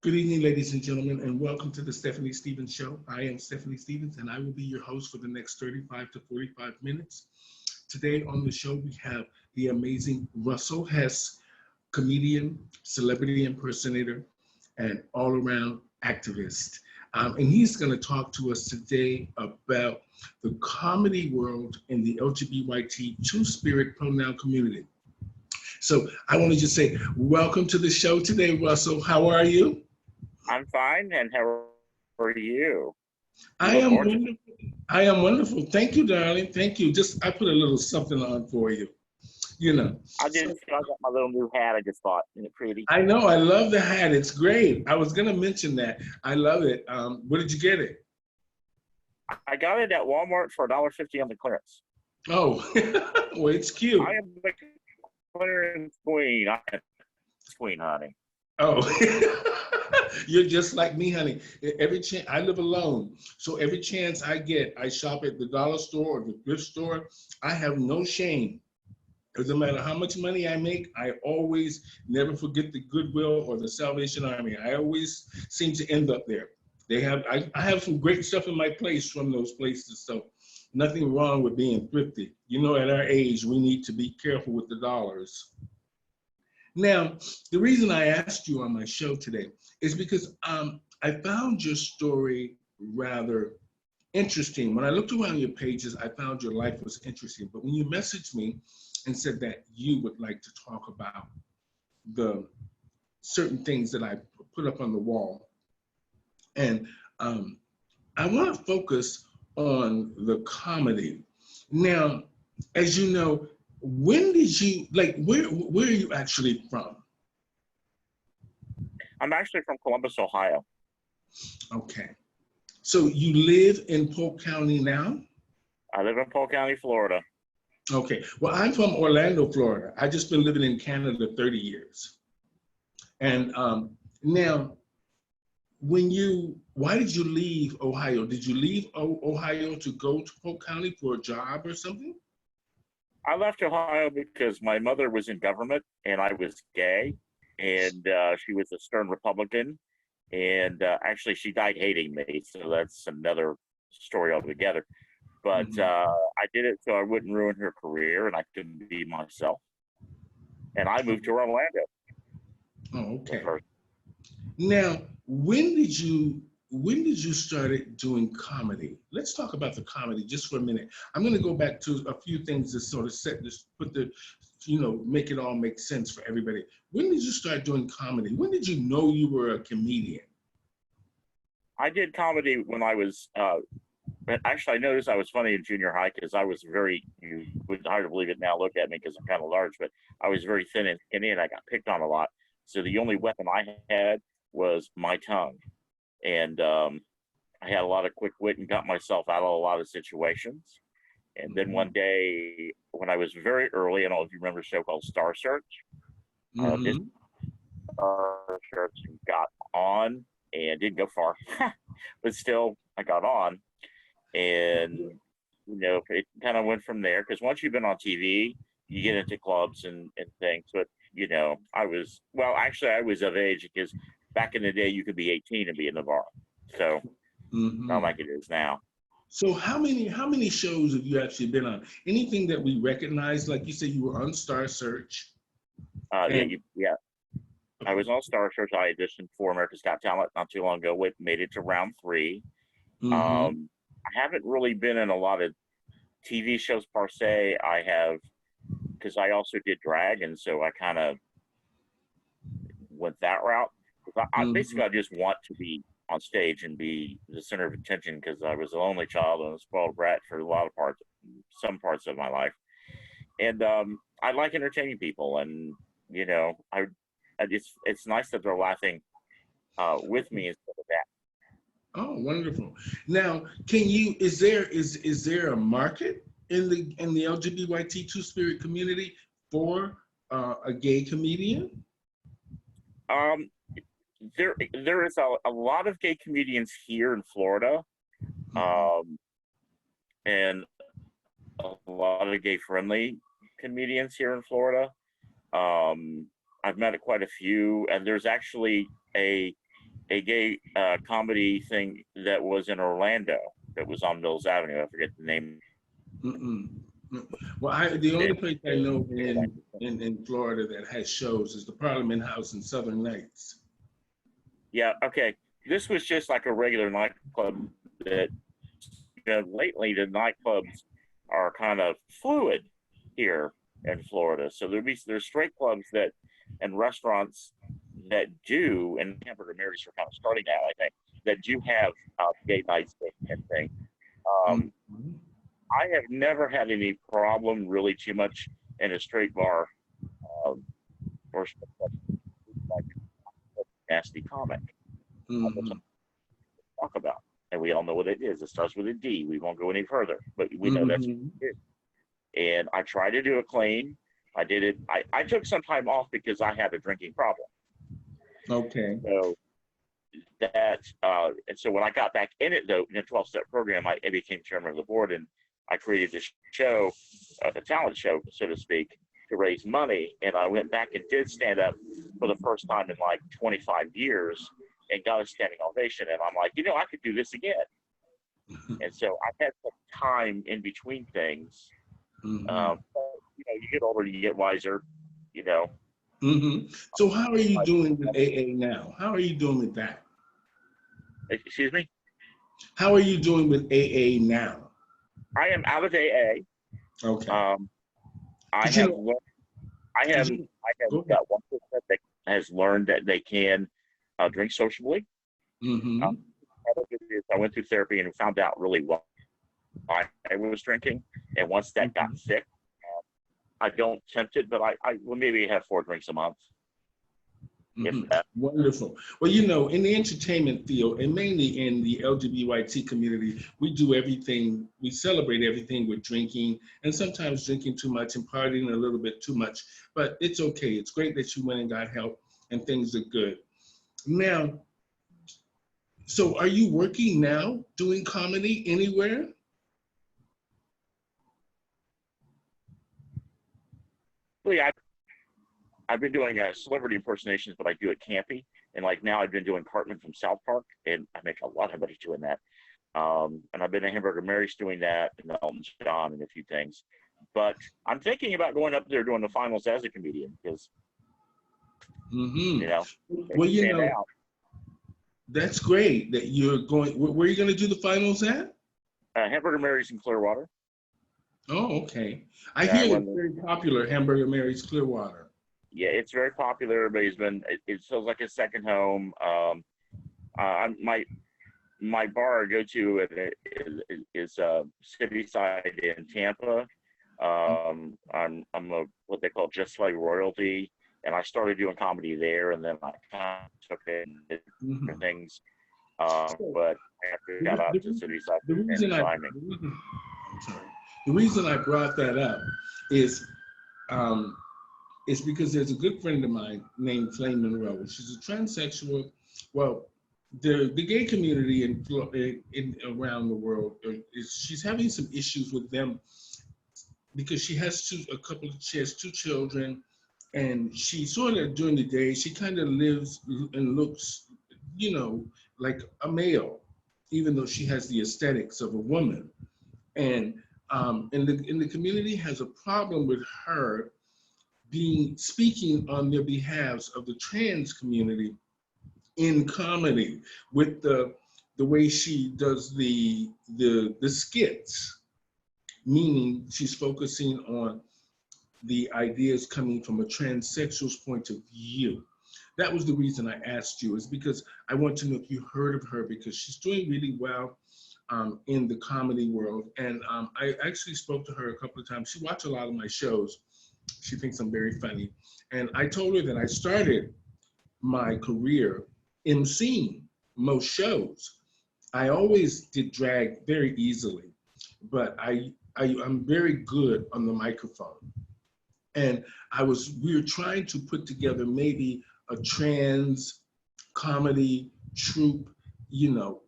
Good evening, ladies and gentlemen, and welcome to the Stephanie Stevens Show. I am Stephanie Stevens, and I will be your host for the next 35 to 45 minutes. Today on the show, we have the amazing Russell Hess, comedian, celebrity impersonator, and all-around activist. And he's going to talk to us today about the comedy world in the LGBT two-spirit pronoun community. So I want to just say, welcome to the show today, Russell. How are you? I'm fine, and how are you? You I look am gorgeous. wonderful. I am wonderful. Thank you, darling. Thank you. Just I put a little something on for you. You know. I did. So I got my little new hat. I just thought, isn't it pretty? I know I love the hat. It's great. I was gonna mention that. I love it. Where did you get it? I got it at Walmart for $1.50 on the clearance. Oh, well, it's cute. I am the clearance queen. I am the queen, honey. Oh, you're just like me, honey. Every chance I live alone, so every chance I get, I shop at the dollar store or the thrift store. I have no shame. Doesn't matter how much money I make, I always never forget the Goodwill or the Salvation Army. I always seem to end up there. I have some great stuff in my place from those places, so nothing wrong with being thrifty. You know, at our age, we need to be careful with the dollars. Now, the reason I asked you on my show today is because I found your story rather interesting. When I looked around your pages, I found your life was interesting. But when you messaged me and said that you would like to talk about the certain things that I put up on the wall, and I want to focus on the comedy. Now, as you know, when did you where are you actually from? I'm actually from Columbus, Ohio. Okay. So you live in Polk County now? I live in Polk County, Florida. Okay. Well, I'm from Orlando, Florida. I just been living in Canada 30 years. And now, why did you leave Ohio? Did you leave Ohio to go to Polk County for a job or something? I left Ohio because my mother was in government and I was gay, and she was a stern Republican. And actually, she died hating me, so that's another story altogether. But Hmm. I did it so I wouldn't ruin her career and I could be myself. And I moved to Orlando Oh, at okay. first. Now, when did you started doing comedy? Let's talk about the comedy just for a minute. I'm going to go back to a few things to sort of set this, put the, make it all make sense for everybody. When did you start doing comedy? When did you know you were a comedian? I did comedy when I was, actually, I noticed I was funny in junior high because I was very, you would hard to believe it now, look at me because I'm kind of large, but I was very thin and skinny and I got picked on a lot. So the only weapon I had was my tongue. And I had a lot of quick wit and got myself out of a lot of situations. And then one Hmm. day, when I was very early, I don't know if you remember a show called Star Search, this Hmm. Star Search got on and didn't go far, but still, I got on. And, it kind of went from there because once you've been on TV, you get into clubs and things. But, well, actually, I was of age because back in the day, you could be 18 and be in the bar. So, not Hmm. like it is now. So how many shows have you actually been on? Anything that we recognize? Like you said, you were on Star Search, Yeah, and yeah. I was on Star Search. I auditioned for America's Got Talent not too long ago. Made it to round three. mm-hmm, I haven't really been in a lot of TV shows per se. I have because I also did drag, and so I kind of went that route. mm-hmm. Basically, I just want to be on stage and be the center of attention because I was a lonely child and a spoiled brat for a lot of some parts of my life. And I like entertaining people, and I it's nice that they're laughing with me instead of that. Oh, wonderful. Now, can you, is there a market in the LGBTQ two spirit community for a gay comedian? Um, there is a lot of gay comedians here in Florida, Mm-hmm. um, and a lot of gay friendly comedians here in Florida. Um, I've met quite a few, and there's actually a a gay comedy thing that was in Orlando that was on Mills Avenue. I forget the name. Mm-mm. Well, the only place I know in Florida that has shows is the Parliament House in Southern Nights. Yeah, okay. This was just like a regular nightclub that, lately the nightclubs are kind of fluid here in Florida. So there's straight clubs that and restaurants that do, and Hamburger Mary's are kind of starting now, I think, that do have gay nights and things. Mm-hmm. I have never had any problem really too much in a straight bar or like a nasty comic. Mm-hmm. Talk about, and we all know what it is. It starts with a D. We won't go any further, but we know that's what Mm-hmm. it is. And I tried to do it clean. I did it. I took some time off because I had a drinking problem. Okay. So that, and so when I got back in it though, in a 12-step program, I became chairman of the board, and I created this show, a talent show, so to speak, to raise money. And I went back and did stand up for the first time in like 25 years and got a standing ovation. And I'm like, I could do this again. And so I had some time in between things. Mm-hmm. You get older, you get wiser, Mm-hmm. So how are you doing with AA now? How are you doing with that? Excuse me? How are you doing with AA now? I am out of AA. Okay. I have got one person that has learned that they can drink sociably. Mm-hmm. I went through therapy and found out really why I was drinking. And once that got thick, I don't tempt it, but I will maybe have 4 drinks a month. Mm-hmm. Wonderful. Well, in the entertainment field, and mainly in the LGBT community, we do everything, we celebrate everything with drinking, and sometimes drinking too much and partying a little bit too much, but it's okay. It's great that you went and got help and things are good. Now, so are you working now, doing comedy anywhere? I've been doing celebrity impersonations, but I do it campy. And like now I've been doing Cartman from South Park, and I make a lot of money doing that. And I've been at Hamburger Mary's doing that, and Elton John and a few things. But I'm thinking about going up there doing the finals as a comedian because, well, that's great that you're going. Where are you going to do the finals at? Hamburger Mary's in Clearwater. Oh, okay. I hear it's very popular, Hamburger Mary's Clearwater. Yeah, it's very popular. Everybody's been. It feels like a second home. My bar I go to is City Side in Tampa. I'm what they call just like royalty, and I started doing comedy there, and then I kind of took it and did different things. But after I got out to City Side, the reason I brought that up is because there's a good friend of mine named Flame Monroe. She's a transsexual. Well, the gay community in around the world she's having some issues with them because she has 2 children, and she sort of during the day she kind of lives and looks, like a male, even though she has the aesthetics of a woman, and in the community has a problem with her speaking on their behalves of the trans community in comedy with the way she does the skits, meaning she's focusing on the ideas coming from a transsexual's point of view. That was the reason I asked you, is because I want to know if you heard of her, because she's doing really well in the comedy world. And I actually spoke to her a couple of times. She watched a lot of my shows. She thinks I'm very funny. And I told her that I started my career emceeing most shows. I always did drag very easily, but I'm very good on the microphone. And we were trying to put together maybe a trans comedy troupe,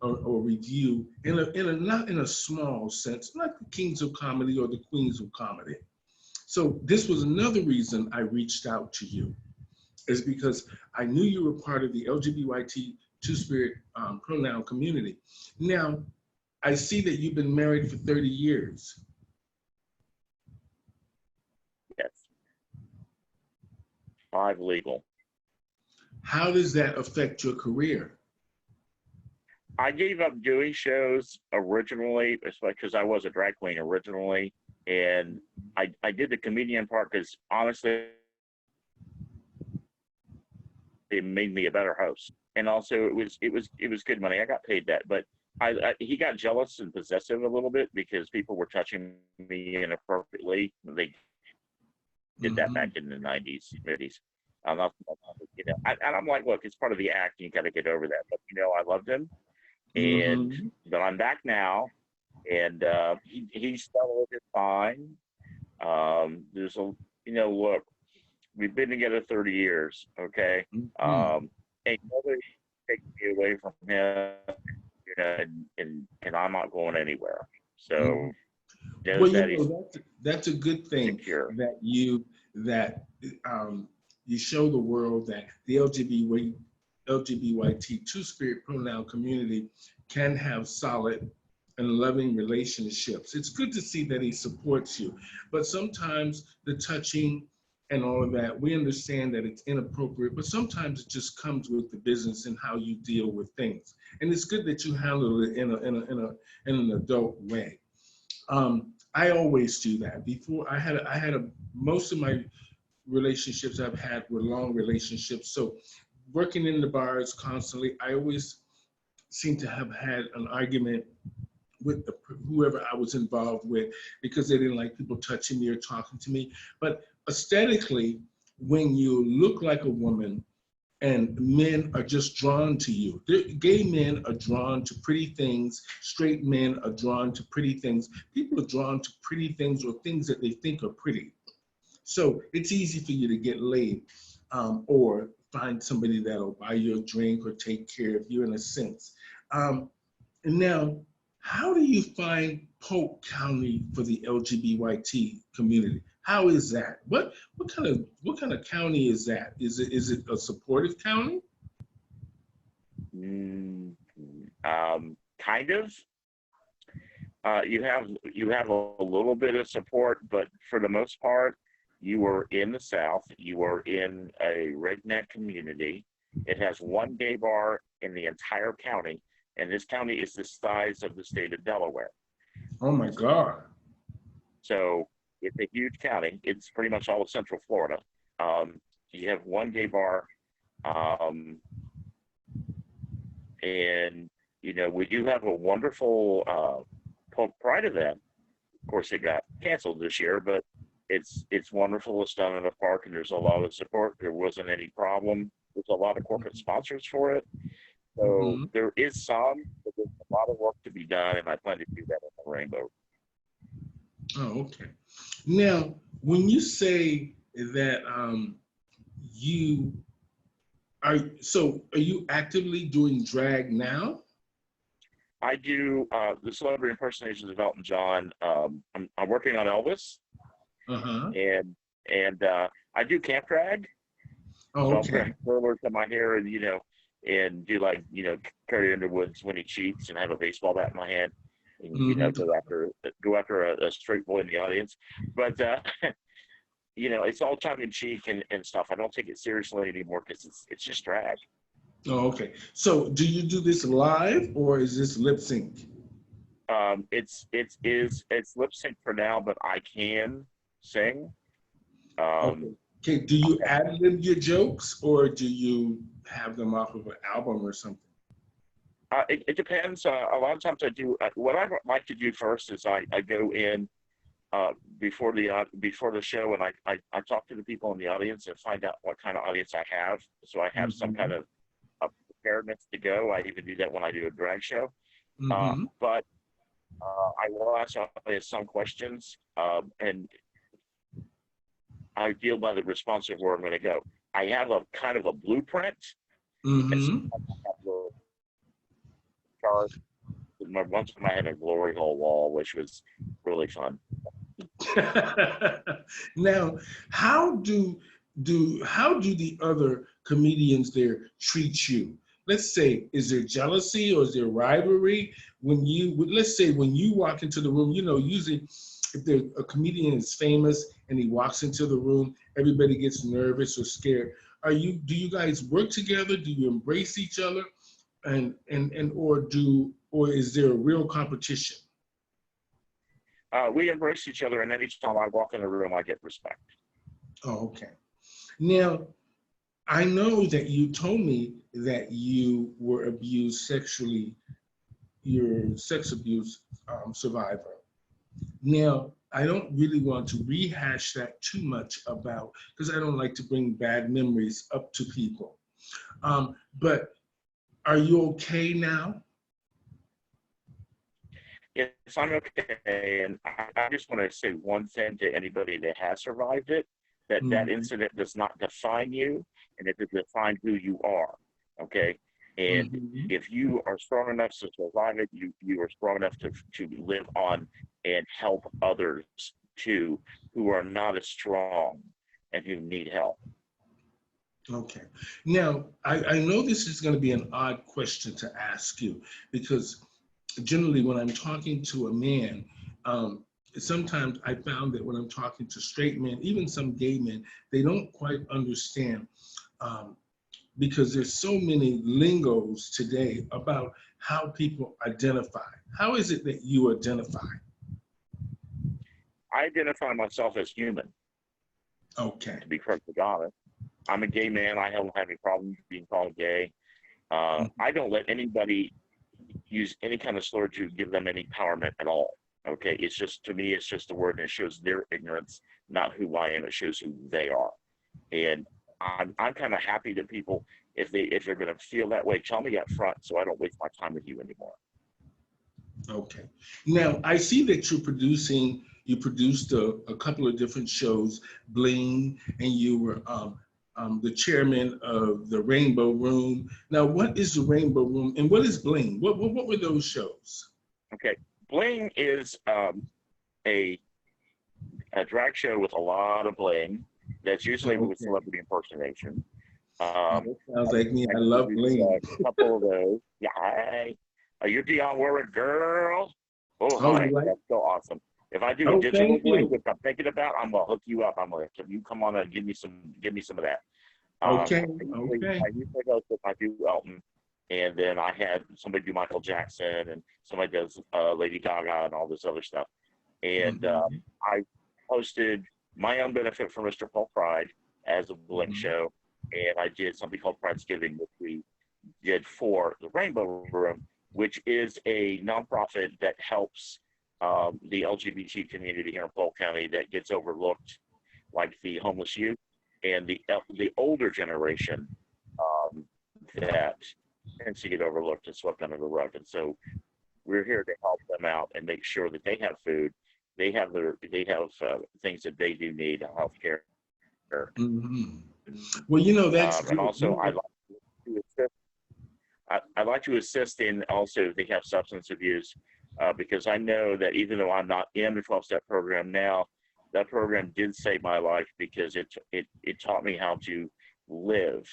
or review not in a small sense, not the kings of comedy or the queens of comedy. So this was another reason I reached out to you, is because I knew you were part of the LGBT Two-Spirit pronoun community. Now, I see that you've been married for 30 years. Yes. 5 legal. How does that affect your career? I gave up doing shows originally, because I was a drag queen originally, and I did the comedian part because honestly, it made me a better host, and also it was good money. I got paid that, but he got jealous and possessive a little bit because people were touching me inappropriately. They did that back in the 90s, 80s. You know, and I'm like, look, it's part of the act. You got to get over that. But you know, I loved him, and but I'm back now, and he's settled it fine. There's a, you know, look, we've been together 30 years, okay? Ain't nobody taking me away from him, you know, and I'm not going anywhere. So well, you know, that's a good thing secure. that you you show the world that the LGBTQ Two-Spirit pronoun community can have solid and loving relationships. It's good to see that he supports you, but sometimes the touching and all of that, we understand that it's inappropriate, but sometimes it just comes with the business and how you deal with things. And it's good that you handle it in an adult way. I always do that. Before I had most of my relationships I've had were long relationships. So working in the bars constantly, I always seem to have had an argument with whoever I was involved with because they didn't like people touching me or talking to me. But aesthetically, when you look like a woman and men are just drawn to you, gay men are drawn to pretty things, straight men are drawn to pretty things. People are drawn to pretty things or things that they think are pretty. So it's easy for you to get laid or find somebody that'll buy you a drink or take care of you in a sense. And now, how do you find Polk County for the LGBT community? How is that? What kind of county is that? Is it a supportive county? Kind of. You have a little bit of support, but for the most part, you are in the South. You are in a redneck community. It has one gay bar in the entire county, and this county is the size of the state of Delaware. Oh my God. So it's a huge county. It's pretty much all of Central Florida. You have one gay bar, and you know, we do have a wonderful Polk Pride event. Of course, it got canceled this year, but it's wonderful. It's done in a park, and there's a lot of support. There wasn't any problem. There's a lot of corporate sponsors for it. So there is some, but there's a lot of work to be done, and I plan to do that in the Rainbow. Oh, okay. Now, when you say that you are you actively doing drag now? I do the celebrity impersonations of Elton John. I'm working on Elvis, and I do camp drag. Oh, so okay. I'll put curlers in my hair, and and do like Carrie Underwood's when he cheats, and have a baseball bat in my hand, and go after a straight boy in the audience. But it's all tongue in cheek and stuff. I don't take it seriously anymore because it's just drag. Oh, okay. So do you do this live or is this lip sync? It's lip sync for now, but I can sing. Okay. Do you ad lib your jokes or do you have them off of an album or something? It depends. A lot of times I do. What I like to do first is I go in before the show, and I talk to the people in the audience and find out what kind of audience I have. So I have some kind of preparedness to go. I even do that when I do a drag show. But I will ask some questions, and I deal by the response of where I'm going to go. I have a kind of a blueprint. Once I had a glory hole wall, which was really fun. Now, how do the other comedians there treat you? let's say, is there jealousy or is there rivalry when let's say when you walk into the room, usually if a comedian is famous and he walks into the room, everybody gets nervous or scared. Do you guys work together? Do you embrace each other? Or is there a real competition? We embrace each other, and then each time I walk in the room, I get respect. Oh, okay. Now, I know that you told me that you were abused sexually. You're a sex abuse survivor. Now, I don't really want to rehash that too much because I don't like to bring bad memories up to people. But are you okay now? Yes, I'm okay. And I just want to say one thing to anybody that has survived it, that incident does not define you, and it does define who you are, okay? And if you are strong enough to survive it, you are strong enough to live on and help others too, who are not as strong and who need help. Okay. Now, I know this is going to be an odd question to ask you, because generally when I'm talking to a man, sometimes I found that when I'm talking to straight men, even some gay men, they don't quite understand because there's so many lingos today about how people identify. How is it that you identify? I identify myself as human. Okay. To be perfectly honest, I'm a gay man. I don't have any problem being called gay. I don't let anybody use any kind of slur to give them any empowerment at all. Okay, it's just, to me, it's just a word, and it shows their ignorance, not who I am. It shows who they are, and I'm kind of happy that people, if they're going to feel that way, tell me up front, so I don't waste my time with you anymore. Okay. Now I see that you produced a couple of different shows, Bling, and you were the chairman of the Rainbow Room. Now, what is the Rainbow Room and what is Bling? What were those shows? Okay, Bling is a drag show with a lot of bling. That's usually with celebrity impersonation. Sounds like me. I love Bling. A couple of those. Yeah, you're Dionne Warwick, girl. Oh, hi. Right. That's so awesome. If I do digital bling, which I'm thinking about, I'm gonna hook you up. I'm gonna, you come on and give me some of that. Okay. I usually host if I do Elton, and then I had somebody do Michael Jackson, and somebody does Lady Gaga and all this other stuff. And I hosted my own benefit for Mr. Paul Pride as a bling show, and I did something called Pridesgiving, which we did for the Rainbow Room, which is a nonprofit that helps the LGBT community here in Polk County that gets overlooked, like the homeless youth and the older generation that tends to get overlooked and swept under the rug. And so we're here to help them out and make sure that they have food, they have things that they do need, health care. Well, that's and also I like to assist in also if they have substance abuse, because I know that even though I'm not in the 12-step program now, that program did save my life because it taught me how to live.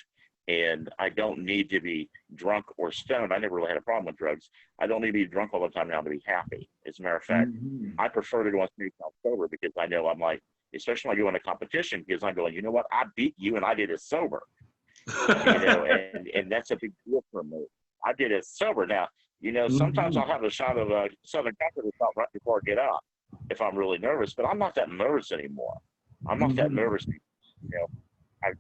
And I don't need to be drunk or stoned. I never really had a problem with drugs. I don't need to be drunk all the time now to be happy. As a matter of fact, I prefer to go and make myself sober because I know I'm like, especially when I go in a competition, because I'm going, you know what, I beat you and I did it sober. And that's a big deal for me. I did it sober. Now, sometimes I'll have a shot of Southern Comfort right before I get up if I'm really nervous, but I'm not that nervous anymore. I'm not that nervous.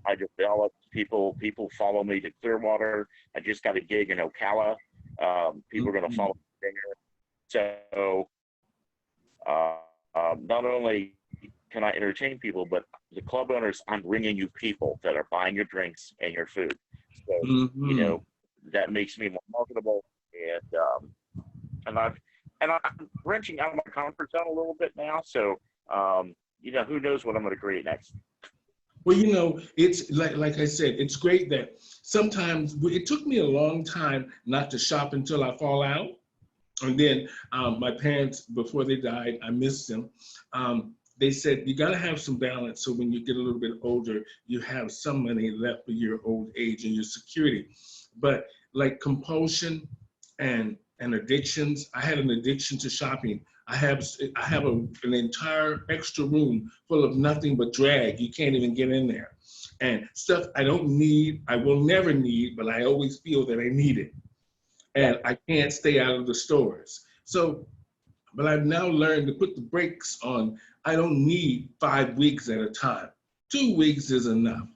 I developed people follow me to Clearwater. I just got a gig in Ocala. People are going to follow me there. So not only can I entertain people, but the club owners, I'm bringing you people that are buying your drinks and your food. So, that makes me more marketable. And I'm wrenching out of my comfort zone a little bit now. So, who knows what I'm going to create next. Well, it's like I said, it's great that sometimes it took me a long time not to shop until I fall out. And then my parents, before they died, I missed them. They said, you got to have some balance. So when you get a little bit older, you have some money left for your old age and your security. But like compulsion and addictions. I had an addiction to shopping. I have an entire extra room full of nothing but drag. You can't even get in there, and stuff I don't need. I will never need, but I always feel that I need it, Yeah. and I can't stay out of the stores. So, but I've now learned to put the brakes on. I don't need 5 weeks at a time. 2 weeks is enough,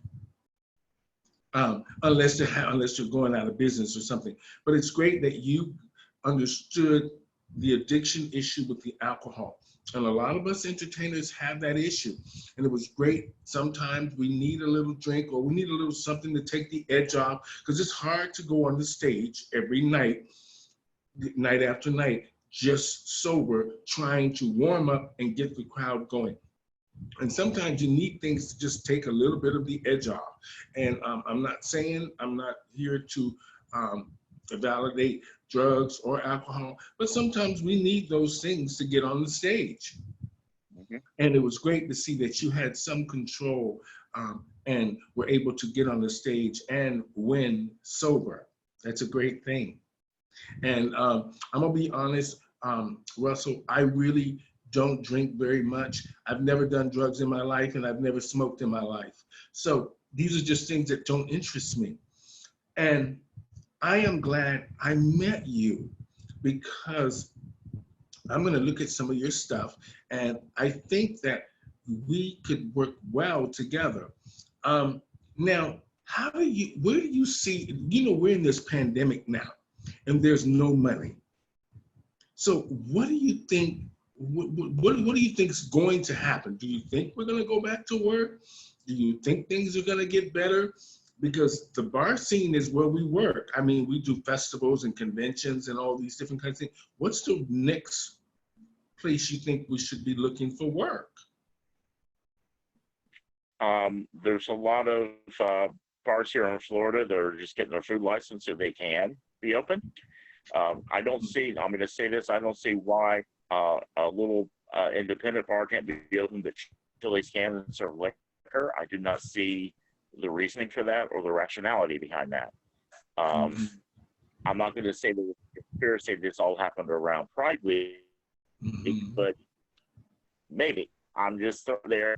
unless you're going out of business or something. But it's great that you understood the addiction issue with the alcohol. And a lot of us entertainers have that issue. And it was great. Sometimes we need a little drink or we need a little something to take the edge off, because it's hard to go on the stage every night, night after night, just sober, trying to warm up and get the crowd going. And sometimes you need things to just take a little bit of the edge off. And I'm not saying, I'm not here to validate drugs or alcohol, but sometimes we need those things to get on the stage. Mhm. And it was great to see that you had some control, and were able to get on the stage and win sober. That's a great thing. And I'm gonna be honest, Russell, I really don't drink very much. I've never done drugs in my life, and I've never smoked in my life. So these are just things that don't interest me. And I am glad I met you, because I'm going to look at some of your stuff, and I think that we could work well together. Now, where do you see, we're in this pandemic now, and there's no money. So what do you think, what do you think is going to happen? Do you think we're going to go back to work? Do you think things are going to get better? Because the bar scene is where we work. I mean, we do festivals and conventions and all these different kinds of things. What's the next place you think we should be looking for work? There's a lot of bars here in Florida that are just getting their food license so they can be open. I don't see, I'm going to say this, I don't see why a little independent bar can't be open, but Chili's can serve liquor. I do not see the reasoning for that or the rationality behind that. Mhm. I'm not going to say that it's fair to say this all happened around Pride Week, Mhm. but maybe. I'm just there.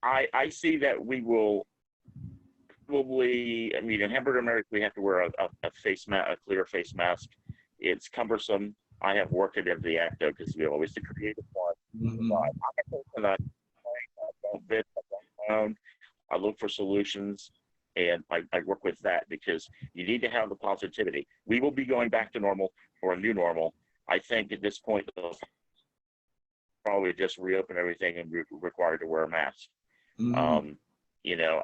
I see that we will probably, I mean, in Hamburger America, we have to wear a face mask, a clear face mask. It's cumbersome. I have worked it into the act though, because we always the creative one. Mhm. I'm a person that I don't bid, I don't own. I look for solutions, and I work with that, because you need to have the positivity. We will be going back to normal, or a new normal. I think at this point they'll probably just reopen everything and be required to wear a mask. Mhm. Um, you know,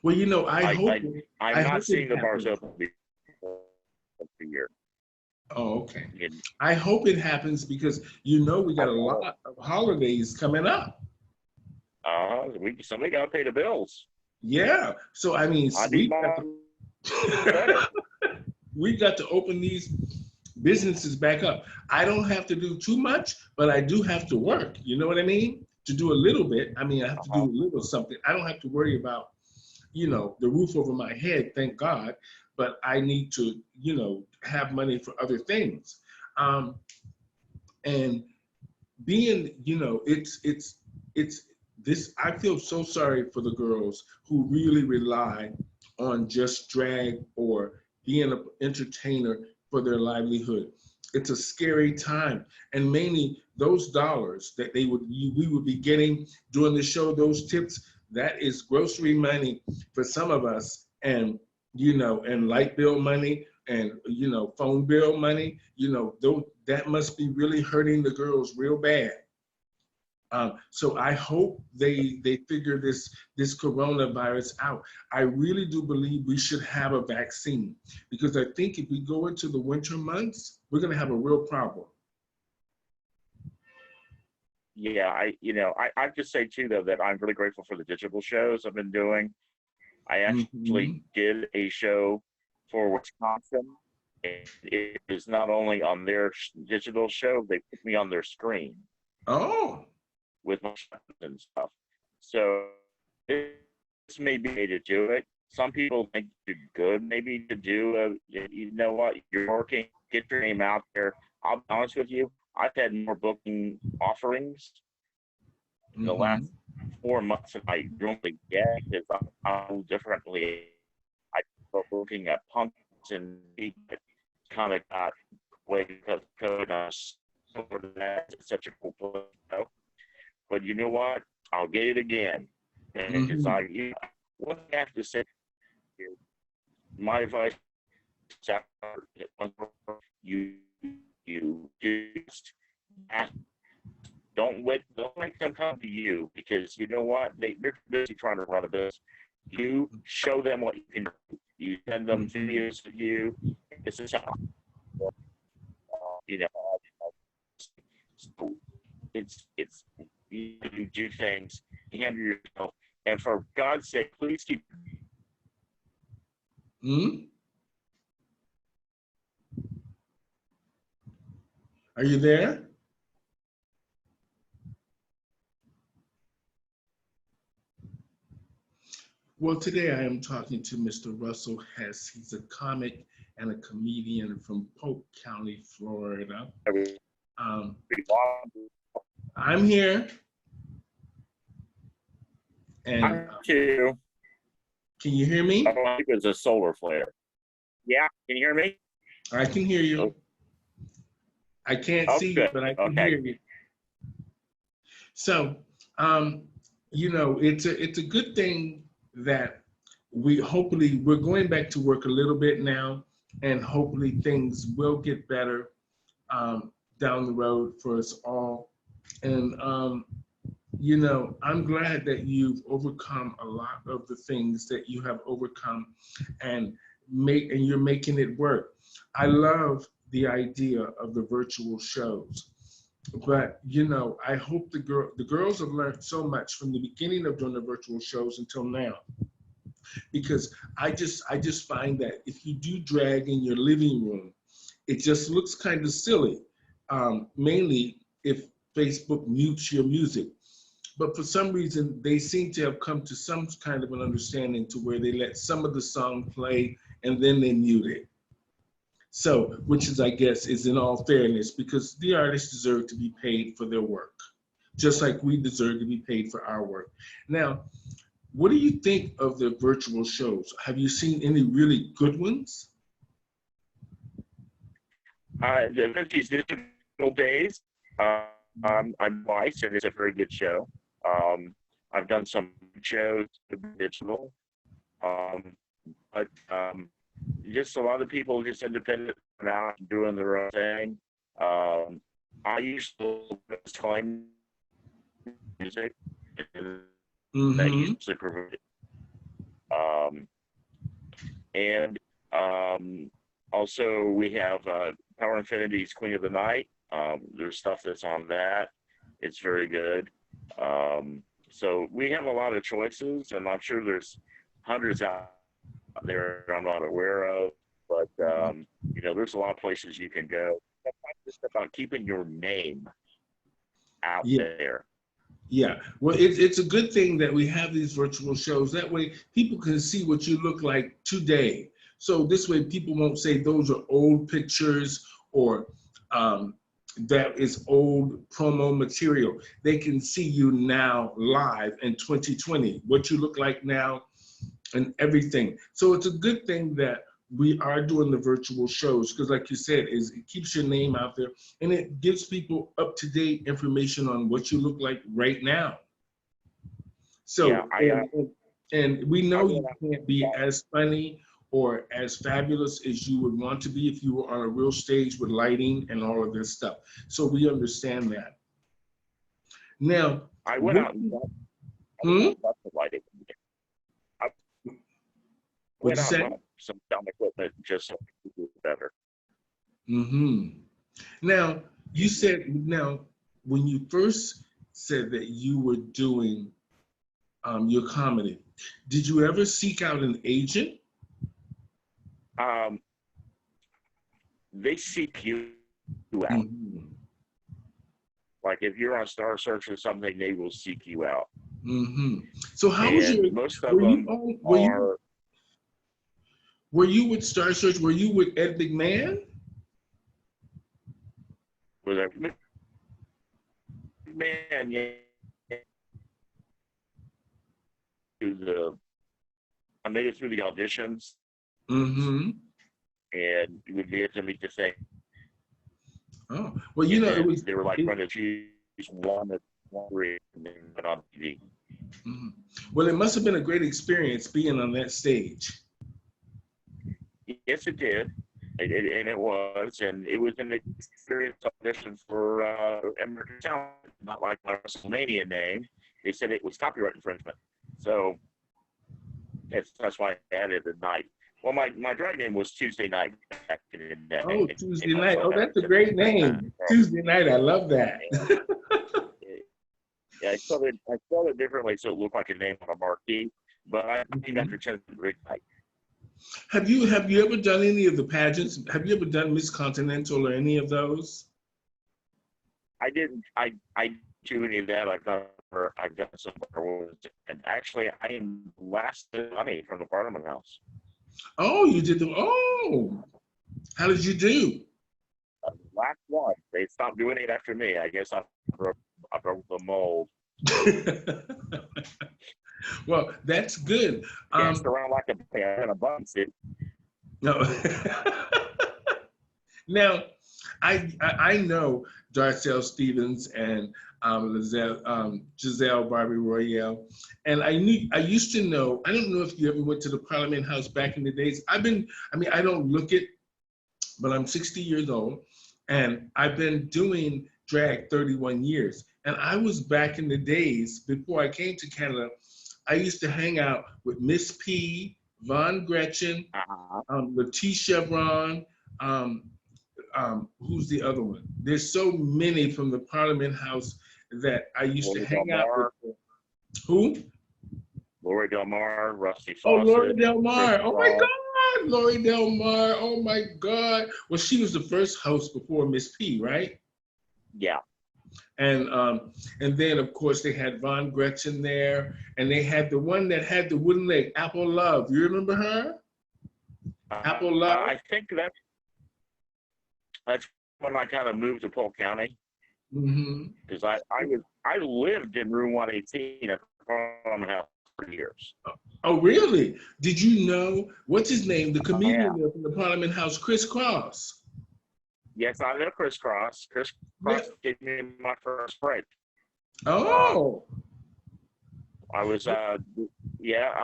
Well, I I, hope I, I'm I not hope it seeing the bars happens. open before the year. Oh, okay. And, I hope it happens, because we got a lot of holidays coming up. somebody got to pay the bills. Yeah. So I mean, I need my credit. we got to open these businesses back up. I don't have to do too much, but I do have to work. You know what I mean? To do a little bit. I mean, I have to do Uh-huh. a little something. I don't have to worry about, the roof over my head, thank God, but I need to, have money for other things. Um, and being, it's this, I feel so sorry for the girls who really rely on just drag or being an entertainer for their livelihood. It's a scary time, and mainly those dollars that we would be getting during the show, those tips, that is grocery money for some of us, and and light bill money, and phone bill money. That must be really hurting the girls real bad. So I hope they figure this coronavirus out. I really do believe we should have a vaccine, because I think if we go into the winter months, we're going to have a real problem. Yeah, I just say too though that I'm really grateful for the digital shows I've been doing. I actually Hmm. did a show for Wisconsin. It is not only on their digital show, they put me on their screen Oh. with my and stuff. So this may be a way to do it. some people think you're good maybe to do you know what, you're working, get your name out there. I'll be honest with you, I've had more booking offerings in the last 4 months than I normally get, because I'm a little differently. I was looking at punks and kind of got away because of that. It's such a cool place, you know? But you know what? I'll get it again. Because what I have to say is, my advice is, you just ask, don't make them come to you, because you know what? They're busy trying to run a business. You show them what you can do. You send them videos of you. This is how, you know, so it's you do things, handle yourself, and for God's sake, please keep. Are you there? Well, today I am talking to Mr. Russell Hess. He's a comic and a comedian from Polk County, Florida. I'm here. And can you hear me? I think it was a solar flare. Yeah, can you hear me? I can hear you. Oh. I can't see you, but I can hear you. So, you know, it's a good thing that we're going back to work a little bit now, and hopefully things will get better down the road for us all. And you know, I'm glad that you've overcome a lot of the things that you have overcome, and you're making it work. I love the idea of the virtual shows. But you know, I hope the girls have learned so much from the beginning of doing the virtual shows until now, because I just find that if you do drag in your living room, it just looks kind of silly, mainly if Facebook mutes your music. But for some reason, they seem to have come to some kind of an understanding to where they let some of the song play and then they mute it. So, which is, I guess, is in all fairness, because the artists deserve to be paid for their work, just like we deserve to be paid for our work. Now, what do you think of the virtual shows? Have you seen any really good ones? The 50s Digital Days, I'm biased, and it's a very good show. I've done some shows digital, but just a lot of people just independent out doing their own thing. I used to claim music, that usually promoted. And also we have Power Infinity's Queen of the Night. There's stuff that's on that. It's very good. So we have a lot of choices, and I'm sure there's hundreds out there I'm not aware of, but you know, there's a lot of places you can go. It's just about keeping your name out there. Yeah, well, it's a good thing that we have these virtual shows. That way people can see what you look like today. So this way people won't say those are old pictures, or that is old promo material. They can see you now live in 2020, what you look like now and everything. So it's a good thing that we are doing the virtual shows, because like you said, it keeps your name out there, and it gives people up-to-date information on what you look like right now. So, yeah, and we know you can't be as funny or as fabulous as you would want to be if you were on a real stage with lighting and all of this stuff. So we understand that. Now, I went out and got the lighting. What'd you say? Some sound equipment just so it do better. Now, you said, when you first said that you were doing your comedy, did you ever seek out an agent? They seek you out. Like if you're on Star Search or something, they will seek you out. So how was your? Most of them are. Were you with Star Search? Were you with Ed McMahon? With a man, yeah. I made it through the auditions, Mm-hmm. and it would be to me to say, Oh, well, and it then was. they were like trying to choose one that one and then went on TV. Mhm. Well, it must have been a great experience being on that stage. Yes, it did. And it was, and it was an experience audition for American Talent, not like my WrestleMania name. They said it was copyright infringement, so that's why I added the night. Well, my drag name was Tuesday Night back in the Oh, day. Tuesday That's night. why Oh, I that's a said great Tuesday Night. name. Tuesday night. I love that. Yeah, I spelled it differently so it looked like a name on a marquee, but I named after Chen Great Night. Have you ever done any of the pageants? Have you ever done Miss Continental or any of those? I didn't. I do any of that. I've done some awards, and actually, I am last money from the Parliament House. Oh, you did the. Oh, how did you do? Last one. They stopped doing it after me. I guess I broke the mold. Well, that's good. Danced around like a bear in a bun suit. No. Now, I know Darcel Stevens and Giselle Barbie Royale, and I used to know. I don't know if you ever went to the Parliament House back in the days. I mean, I don't look it, but I'm 60 years old, and I've been doing drag 31 years. And I was back in the days before I came to Canada. I used to hang out with Miss P, Von Gretchen, Letitia Chevron. Who's the other one? There's so many from the Parliament House that I used to Lori hang Del out Mar, with. Who? Lori Del Mar, Rusty Oh, Lori Fawcett, Del Mar. Chris Oh my Cross. God, Lori Del Mar. Oh my God. Well, she was the first host before Miss P, right? Yeah. And then of course they had Von Gretchen there, and they had the one that had the wooden leg, Apple Love. You remember her? Apple Love. I think that's when I kind of moved to Polk County because I lived in room 118 at the Parliament House for years. Oh, really? Did you know what's his name? The Yeah. comedian there from the Parliament House, Chris Cross. Yes, I know Chris Cross. Chris Cross gave me my first break. Oh. I was I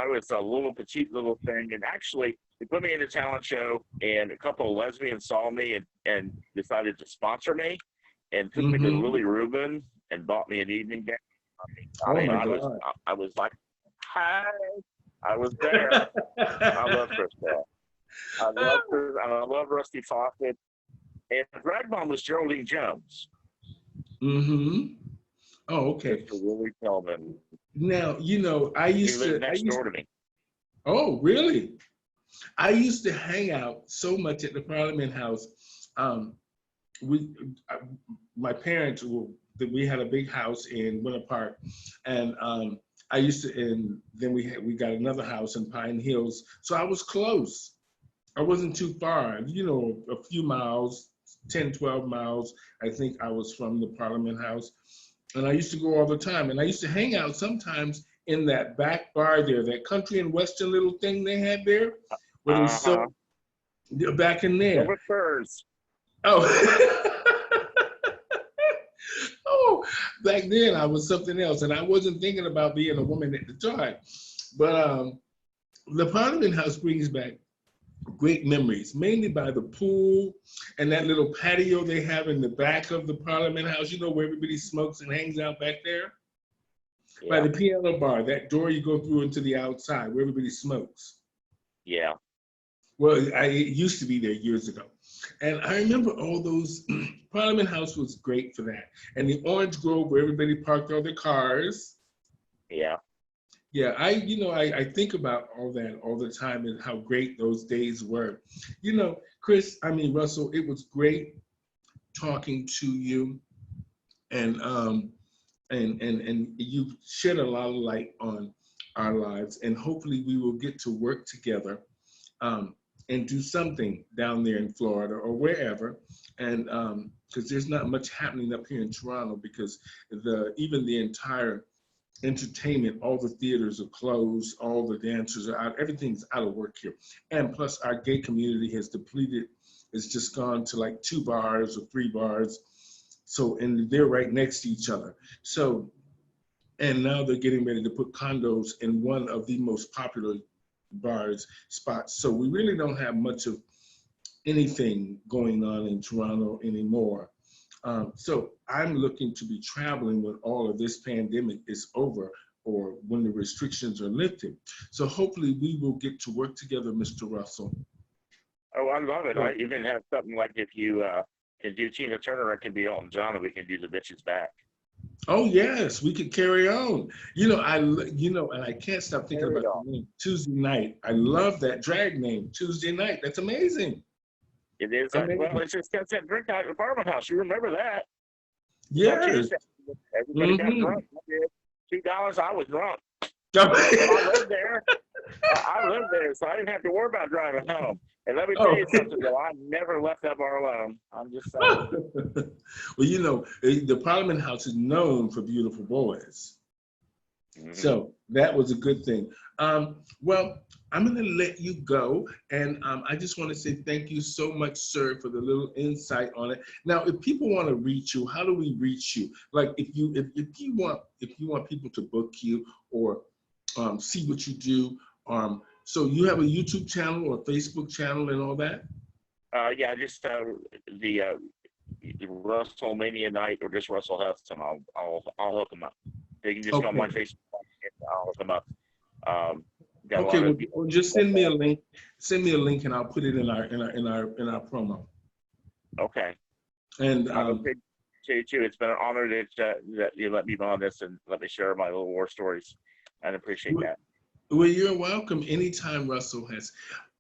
was a little petite little thing, and actually they put me in a talent show, and a couple of lesbians saw me and decided to sponsor me, and took me to Lily Rubin and bought me an evening gown. Oh my God. I was like, hi, I was there. I love Chris Cross. I love her, and I love Rusty Fawcett. And the drag mom was Geraldine Jones. Oh, okay. Mr. Willie Tillman. Now, I used to. Next door to me. Oh, really? I used to hang out so much at the Parliament House. We, my parents, we had a big house in Winter Park, and I used to, and then we got another house in Pine Hills, so I was close. I wasn't too far, a few miles, 10, 12 miles. I think I was from the Parliament House, and I used to go all the time, and I used to hang out sometimes in that back bar there, that country and western little thing they had there, where they sold back in there. Silver Spurs. Oh. Oh, back then I was something else, and I wasn't thinking about being a woman at the time. But the Parliament House brings back great memories, mainly by the pool and that little patio they have in the back of the Parliament House, where everybody smokes and hangs out back there. Yeah. By the piano bar, that door you go through into the outside where everybody smokes. Yeah. Well, it used to be there years ago. And I remember all those, Parliament House was great for that. And the Orange Grove where everybody parked all their cars. Yeah. Yeah, I think about all that all the time and how great those days were. Russell, it was great talking to you, and you've shed a lot of light on our lives, and hopefully we will get to work together and do something down there in Florida or wherever. And because there's not much happening up here in Toronto, because even the entire entertainment, all the theaters are closed, all the dancers are out, everything's out of work here. And plus our gay community has depleted, it's just gone to like 2 bars or 3 bars. So, and they're right next to each other. So, and now they're getting ready to put condos in one of the most popular bars spots. So we really don't have much of anything going on in Toronto anymore. So I'm looking to be traveling when all of this pandemic is over, or when the restrictions are lifted. So hopefully we will get to work together, Mr. Russell. Oh, I love it. I even have something like, if you can do Tina Turner, I can be Elton John, and we can do The Bitches Back. Oh yes, we could carry on. And I can't stop thinking about the name Tuesday Night. I love that drag name, Tuesday Night. That's amazing. It is. Well, it's just that drink out at the apartment house. You remember that? Yes. Everybody got drunk. $2, I was drunk. I lived there. So I didn't have to worry about driving home. And let me tell you something, though. I never left that bar alone. I'm just saying. Well, the Parliament House is known for beautiful boys. So that was a good thing. Well, I'm going to let you go. And I just want to say thank you so much, sir, for the little insight on it. Now, if people want to reach you, how do we reach you? Like if you want people to book you or see what you do, so you have a YouTube channel or Facebook channel and all that? Yeah, just the Russell Mania Night, or just Russell Hudson. I'll hook them up. They can just go on my Facebook and I'll hook them up. Okay, well, just send me a link. Send me a link, and I'll put it in our promo. Okay. And I appreciate you too. It's been an honor that you let me on this and let me share my little war stories. I appreciate that. Well, you're welcome anytime, Russell Hess.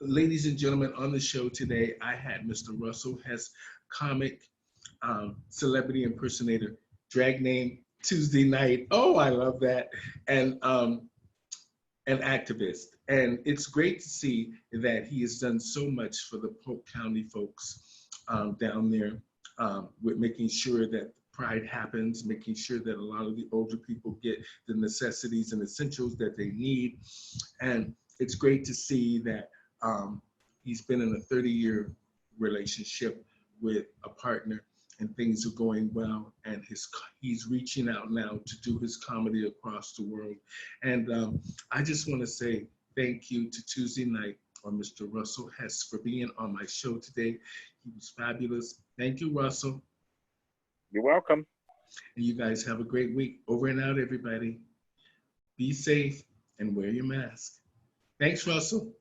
Ladies and gentlemen, on the show today, I had Mr. Russell Hess, comic, celebrity impersonator, drag name Tuesday Night. Oh, I love that. And an activist. And it's great to see that he has done so much for the Polk County folks down there, with making sure that Pride happens, making sure that a lot of the older people get the necessities and essentials that they need. And it's great to see that he's been in a 30-year relationship with a partner, and things are going well, and he's reaching out now to do his comedy across the world. And I just want to say thank you to Tuesday Night, or Mr. Russell Hess, for being on my show today. He was fabulous. Thank you, Russell. You're welcome. And you guys have a great week. Over and out, everybody. Be safe and wear your mask. Thanks, Russell.